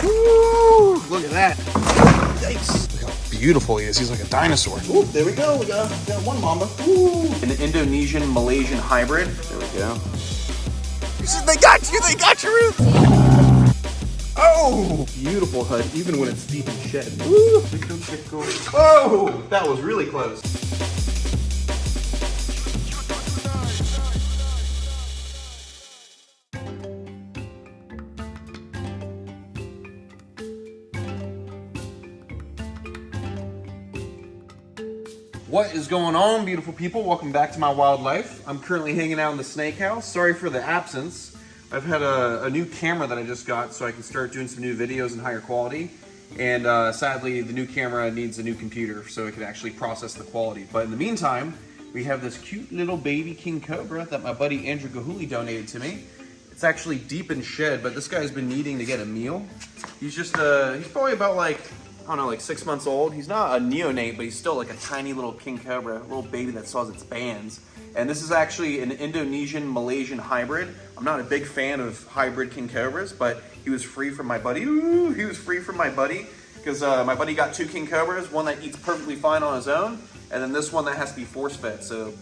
Woo! Look at that. Yikes. Look how beautiful he is. He's like a dinosaur. Ooh, there we go. We got one mamba. Ooh. An Indonesian Malaysian hybrid. There we go. They got you. They got you, Ruth. Oh, beautiful HUD, even when it's deep in shed. Woo. Whoa, that was really close. What is going on, beautiful people? Welcome back to my wildlife. I'm currently hanging out in the snake house. Sorry for the absence. I've had a new camera that I just got so I can start doing some new videos in higher quality. And sadly, the new camera needs a new computer so it can actually process the quality. But in the meantime, we have this cute little baby king cobra that my buddy Andrew Gahuli donated to me. It's actually deep in shed, but this guy's been needing to get a meal. He's just, he's probably about like, I don't know, like 6 months old. He's not a neonate, but he's still like a tiny little king cobra, a little baby that still has its bands. And this is actually an Indonesian Malaysian hybrid. I'm not a big fan of hybrid king cobras, but he was free from my buddy. Ooh, he was free from my buddy because my buddy got 2 king cobras, one that eats perfectly fine on his own, and then this one that has to be force fed. So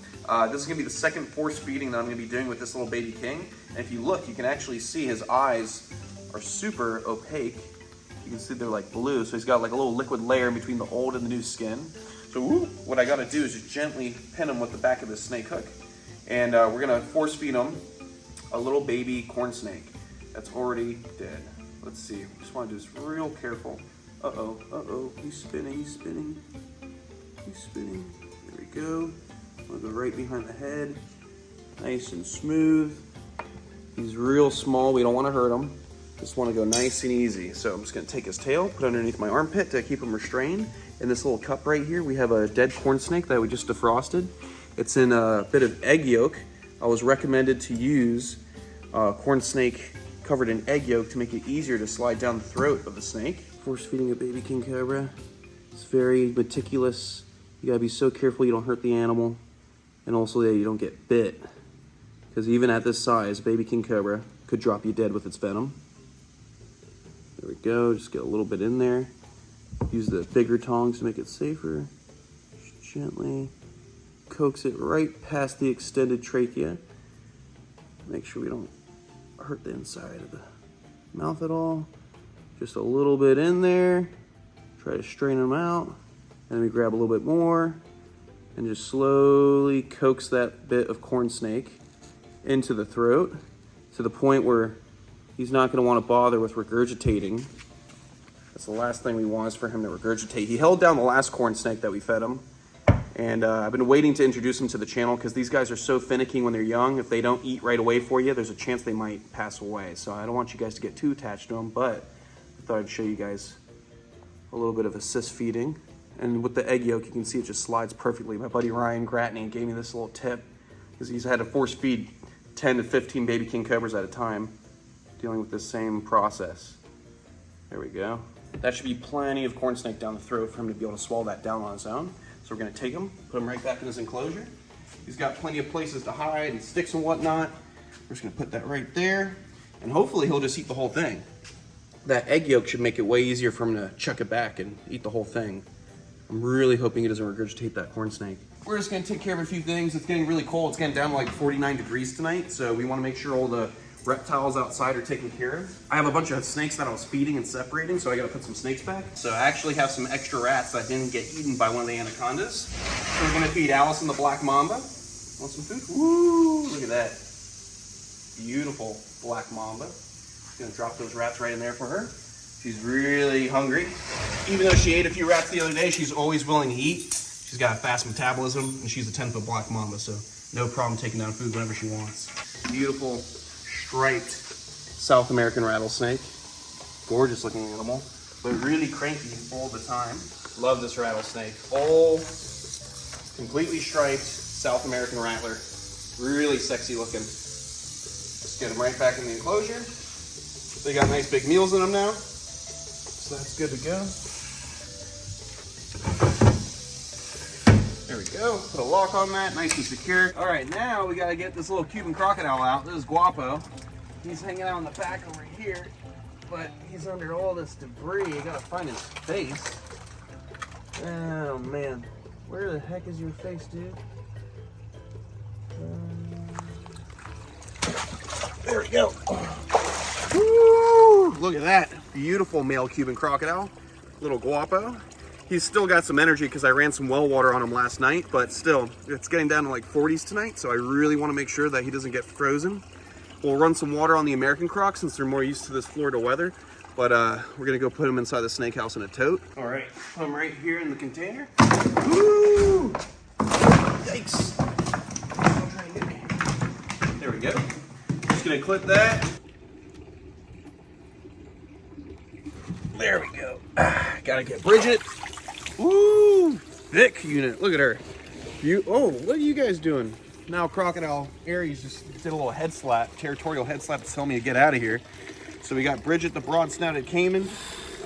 this is gonna be the second force feeding that I'm gonna be doing with this little baby king. And if you look, you can actually see his eyes are super opaque. You can see they're like blue, so he's got like a little liquid layer in between the old and the new skin. So what I gotta do is just gently pin him with the back of this snake hook. And we're gonna force feed him a little baby corn snake that's already dead. Let's see, just wanna do this real careful. Uh-oh, he's spinning, he's spinning. He's spinning, there we go. I'm gonna go right behind the head, nice and smooth. He's real small, we don't wanna hurt him. Just want to go nice and easy. So I'm just going to take his tail, put it underneath my armpit to keep him restrained. In this little cup right here, we have a dead corn snake that we just defrosted. It's in a bit of egg yolk. I was recommended to use corn snake covered in egg yolk to make it easier to slide down the throat of the snake. Force feeding a baby king cobra. It's very meticulous. You gotta be so careful you don't hurt the animal, and also that you don't get bit. Because even at this size, baby king cobra could drop you dead with its venom. There we go, just get a little bit in there. Use the bigger tongs to make it safer. Just gently coax it right past the extended trachea. Make sure we don't hurt the inside of the mouth at all. Just a little bit in there. Try to strain them out. And then we grab a little bit more and just slowly coax that bit of corn snake into the throat to the point where he's not going to want to bother with regurgitating. That's the last thing we want is for him to regurgitate. He held down the last corn snake that we fed him. And I've been waiting to introduce him to the channel because these guys are so finicky when they're young. If they don't eat right away for you, there's a chance they might pass away. So I don't want you guys to get too attached to them, but I thought I'd show you guys a little bit of assist feeding. And with the egg yolk, you can see it just slides perfectly. My buddy Ryan Gratney gave me this little tip because he's had to force feed 10 to 15 baby king cobras at a time, dealing with this same process. There we go. That should be plenty of corn snake down the throat for him to be able to swallow that down on his own. So we're gonna take him, put him right back in his enclosure. He's got plenty of places to hide and sticks and whatnot. We're just gonna put that right there, and hopefully he'll just eat the whole thing. That egg yolk should make it way easier for him to chuck it back and eat the whole thing. I'm really hoping he doesn't regurgitate that corn snake. We're just gonna take care of a few things. It's getting really cold. It's getting down to like 49 degrees tonight, so we wanna make sure all the reptiles outside are taken care of. I have a bunch of snakes that I was feeding and separating, so I gotta put some snakes back. So I actually have some extra rats that didn't get eaten by one of the anacondas. So we're gonna feed Allison the black mamba. Want some food? Woo, look at that. Beautiful black mamba. Gonna drop those rats right in there for her. She's really hungry. Even though she ate a few rats the other day, she's always willing to eat. She's got a fast metabolism, and she's a 10-foot black mamba, so no problem taking down food whenever she wants. Beautiful striped South American rattlesnake. Gorgeous looking animal, but really cranky all the time. Love this rattlesnake. All completely striped South American rattler. Really sexy looking. Just get them right back in the enclosure. They got nice big meals in them now, so that's good to go. There we go. Put a lock on that, nice and secure. All right, now we gotta get this little Cuban crocodile out. This is Guapo. He's hanging out in the back over here. but he's under all this debris. I gotta find his face. Oh man, where the heck is your face, dude? There we go. Woo! Look at that beautiful male Cuban crocodile, little guapo. He's still got some energy because I ran some well water on him last night, but still, it's getting down to like 40s tonight, so I really want to make sure that he doesn't get frozen. We'll run some water on the American crocs since they're more used to this Florida weather, but we're gonna go put him inside the snake house in a tote. All right, put him right here in the container. Woo! Yikes! Don't try and get me. There we go. Just gonna clip that. There we go. Gotta get Bridget. Ooh, thick unit. Look at her. Oh, what are you guys doing? Now Crocodile Aries just did a little head slap, territorial head slap to tell me to get out of here. So we got Bridget, the broad-snouted caiman.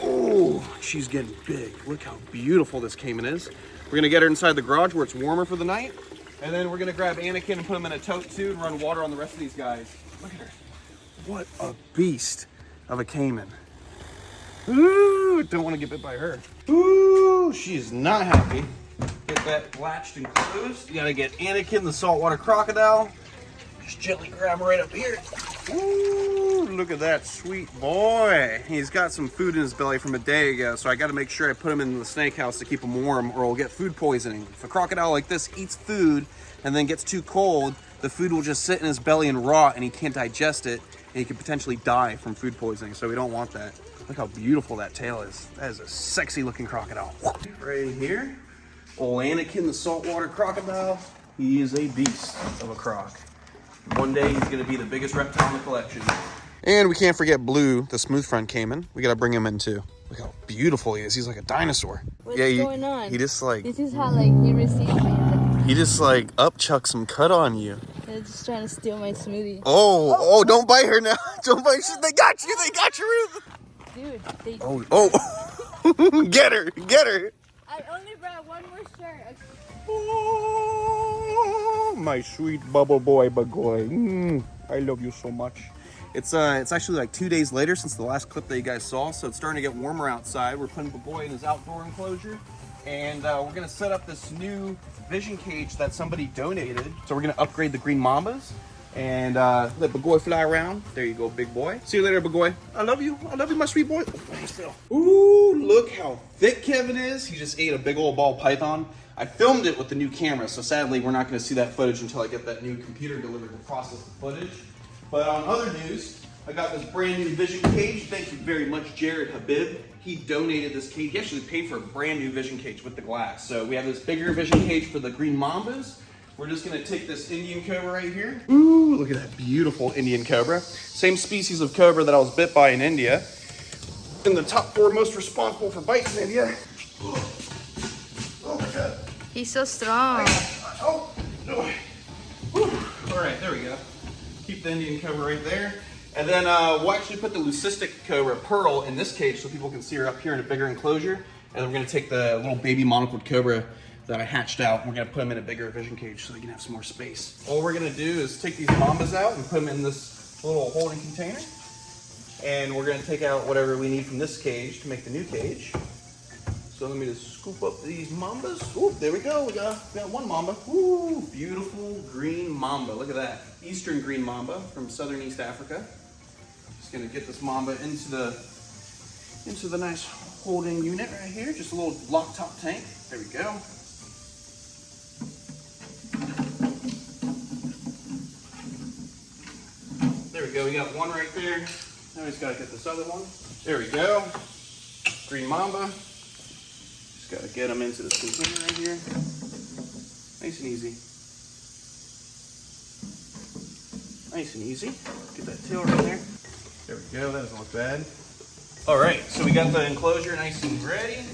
Oh, she's getting big. Look how beautiful this caiman is. We're gonna get her inside the garage where it's warmer for the night. And then we're gonna grab Anakin and put him in a tote too and run water on the rest of these guys. Look at her. What a beast of a caiman. Ooh, don't want to get bit by her. Ooh, she is not happy. Get that latched and closed. You gotta get Anakin, the saltwater crocodile. Just gently grab him right up here. Ooh, look at that sweet boy. He's got some food in his belly from a day ago, so I gotta make sure I put him in the snake house to keep him warm or he'll get food poisoning. If a crocodile like this eats food and then gets too cold, the food will just sit in his belly and rot and he can't digest it and he could potentially die from food poisoning, so we don't want that. Look how beautiful that tail is. That is a sexy looking crocodile. Right here, old Anakin, the saltwater crocodile. He is a beast of a croc. One day he's gonna be the biggest reptile in the collection. And we can't forget Blue, the smooth front caiman. We gotta bring him in too. Look how beautiful he is. He's like a dinosaur. What's going on? He just like... This is how like he received me. He just like upchucks some cut on you. They're just trying to steal my smoothie. Oh, don't bite her now. Don't bite her. They got you. Dude, they... Oh. Get her. I only brought one more shirt. Oh, my sweet bubble boy, Bagoy. I love you so much. It's actually like 2 days later since the last clip that you guys saw, so it's starting to get warmer outside. We're putting Bagoy in his outdoor enclosure, and we're gonna set up this new vision cage that somebody donated. So we're gonna upgrade the green mambas and let Bagoy fly around. There you go, big boy. See you later, Bagoy. I love you, my sweet boy. Ooh, look how thick Kevin is. He just ate a big old ball python. I filmed it with the new camera, so sadly we're not gonna see that footage until I get that new computer delivered to process the footage. But on other news, I got this brand new vision cage. Thank you very much, Jared Habib. He donated this cage. He actually paid for a brand new vision cage with the glass. So we have this bigger vision cage for the green mambas. We're just gonna take this Indian cobra right here. Ooh, look at that beautiful Indian cobra. Same species of cobra that I was bit by in India. In the top 4 most responsible for bites in India. Oh my God. He's so strong. Oh, no. All right, there we go. Keep the Indian cobra right there. And then we'll actually put the lucistic cobra Pearl in this cage so people can see her up here in a bigger enclosure. And then we're gonna take the little baby monocled cobra that I hatched out, and we're gonna put them in a bigger vision cage so they can have some more space. All we're gonna do is take these mambas out and put them in this little holding container. And we're gonna take out whatever we need from this cage to make the new cage. So let me just scoop up these mambas. Ooh, there we go. We got one mamba. Ooh, beautiful green mamba. Look at that. Eastern green mamba from southern East Africa. Just gonna get this mamba into the nice holding unit right here. Just a little lock top tank. There we go. There we go. We got one right there. Now we just gotta get this other one. There we go. Green mamba. Just gotta get them into this container right here. Nice and easy. Nice and easy. Get that tail right there. There we go, that doesn't look bad. All right, so we got the enclosure nice and ready.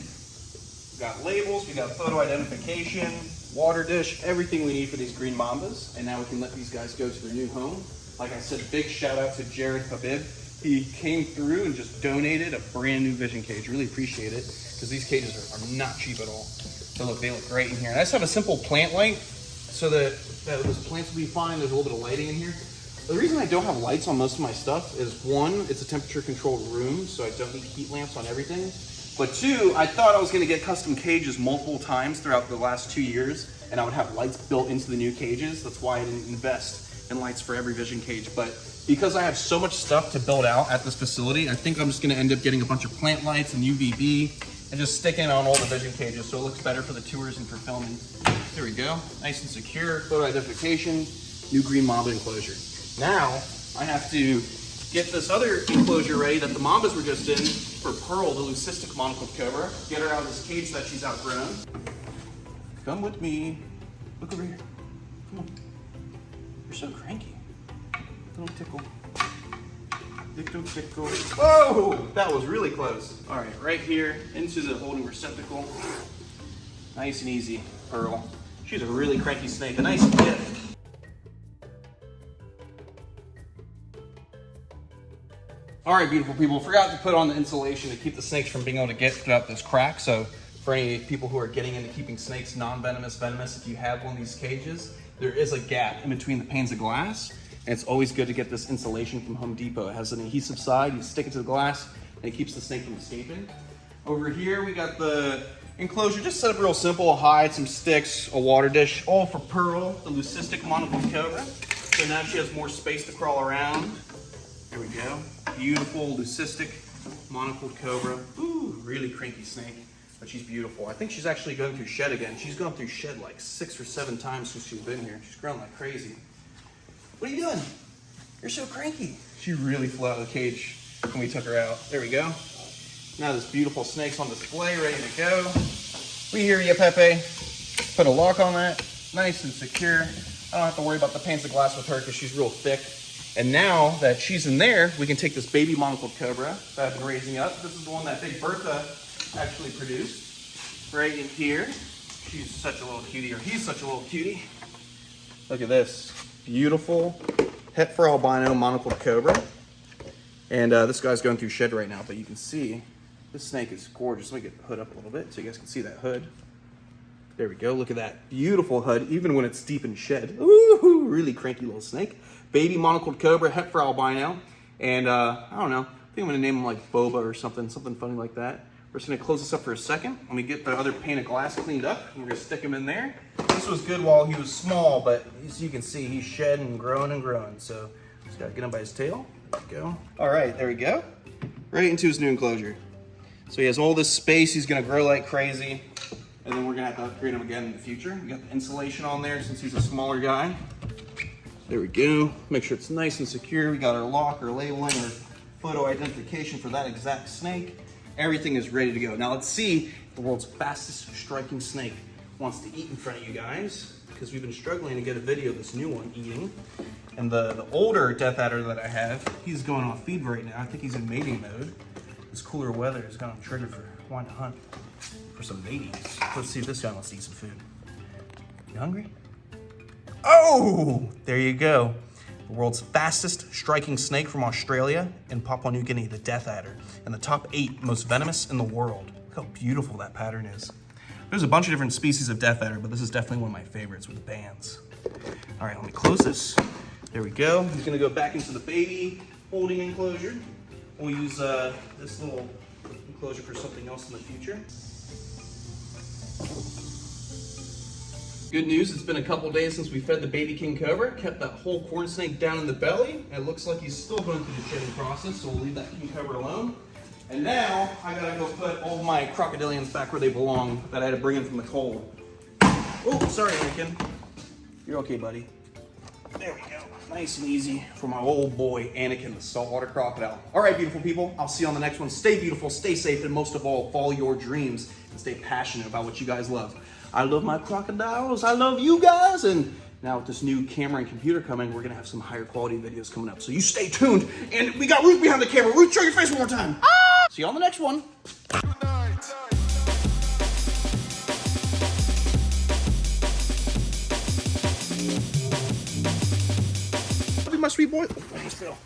We got labels, we got photo identification, water dish, everything we need for these green mambas. And now we can let these guys go to their new home. Like I said, big shout out to Jared Habib. He came through and just donated a brand new vision cage. Really appreciate it, because these cages are not cheap at all. So look, they look great in here. And I just have a simple plant light so that those plants will be fine. There's a little bit of lighting in here. The reason I don't have lights on most of my stuff is one, it's a temperature controlled room, so I don't need heat lamps on everything. But two, I thought I was gonna get custom cages multiple times throughout the last 2 years, and I would have lights built into the new cages. That's why I didn't invest in lights for every vision cage. But because I have so much stuff to build out at this facility, I think I'm just gonna end up getting a bunch of plant lights and UVB and just sticking on all the vision cages so it looks better for the tours and for filming. There we go, nice and secure, photo identification, new green mamba enclosure. Now, I have to get this other enclosure ready that the mambas were just in for Pearl, the lucistic monocled cobra. Get her out of this cage that she's outgrown. Come with me. Look over here. Come on. You're so cranky. Little tickle. Tickle, tickle. Whoa! That was really close. All right, right here into the holding receptacle. Nice and easy, Pearl. She's a really cranky snake. A nice gift. All right, beautiful people, forgot to put on the insulation to keep the snakes from being able to get throughout this crack. So for any people who are getting into keeping snakes non-venomous, venomous, if you have one of these cages, there is a gap in between the panes of glass. And it's always good to get this insulation from Home Depot. It has an adhesive side, you stick it to the glass, and it keeps the snake from escaping. Over here, we got the enclosure, just set up real simple, a hide, some sticks, a water dish, all for Pearl, the lucistic monocled cobra. So now she has more space to crawl around. There we go. Beautiful lucistic monocled cobra. Ooh, really cranky snake, but she's beautiful. I think she's actually going through shed again. She's gone through shed like 6 or 7 times since she's been here. She's grown like crazy. What are you doing? You're so cranky. She really flew out of the cage when we took her out. There we go. Now this beautiful snake's on display, ready to go. We hear you, Pepe. Put a lock on that, nice and secure. I don't have to worry about the panes of glass with her because she's real thick. And now that she's in there, we can take this baby monocled cobra that I've been raising up. This is the one that Big Bertha actually produced. Right in here. She's such a little cutie, or he's such a little cutie. Look at this. Beautiful het for albino monocled cobra. And this guy's going through shed right now, but you can see this snake is gorgeous. Let me get the hood up a little bit so you guys can see that hood. There we go. Look at that beautiful hood, even when it's deep in shed. Ooh, really cranky little snake. Baby monocled cobra, het for albino. And I don't know, I think I'm gonna name him like Boba or something funny like that. We're just gonna close this up for a second. Let me get the other pane of glass cleaned up, and we're gonna stick him in there. This was good while he was small, but as you can see, he's shed and growing, so just gotta get him by his tail. There we go. All right, there we go. Right into his new enclosure. So he has all this space, he's gonna grow like crazy, and then we're gonna have to upgrade him again in the future. We got the insulation on there since he's a smaller guy. There we go. Make sure it's nice and secure. We got our lock, our labeling, our photo identification for that exact snake. Everything is ready to go. Now let's see if the world's fastest striking snake wants to eat in front of you guys, because we've been struggling to get a video of this new one eating. And the older death adder that I have, he's going off feed right now. I think he's in mating mode. This cooler weather has got him triggered for wanting to hunt for some babies. Let's see if this guy wants to eat some food. You hungry? Oh, there you go. The world's fastest striking snake from Australia and Papua New Guinea, the death adder, and the top 8 most venomous in the world. Look how beautiful that pattern is. There's a bunch of different species of death adder, but this is definitely one of my favorites with the bands. All right, let me close this. There we go. He's gonna go back into the baby holding enclosure. We'll use this little enclosure for something else in the future. Good news, it's been a couple days since we fed the baby king cobra, kept that whole corn snake down in the belly. It looks like he's still going through the shedding process, so we'll leave that king cobra alone. And now, I gotta go put all my crocodilians back where they belong that I had to bring in from the cold. Oh, sorry, Anakin. You're okay, buddy. There we go. Nice and easy for my old boy, Anakin, the saltwater crocodile. All right, beautiful people, I'll see you on the next one. Stay beautiful, stay safe, and most of all, follow your dreams and stay passionate about what you guys love. I love my crocodiles, I love you guys, and now with this new camera and computer coming, we're gonna have some higher quality videos coming up. So you stay tuned, and we got Ruth behind the camera. Ruth, show your face one more time. Ah! See you on the next one. Love you, my sweet boy. Oh, I just fell.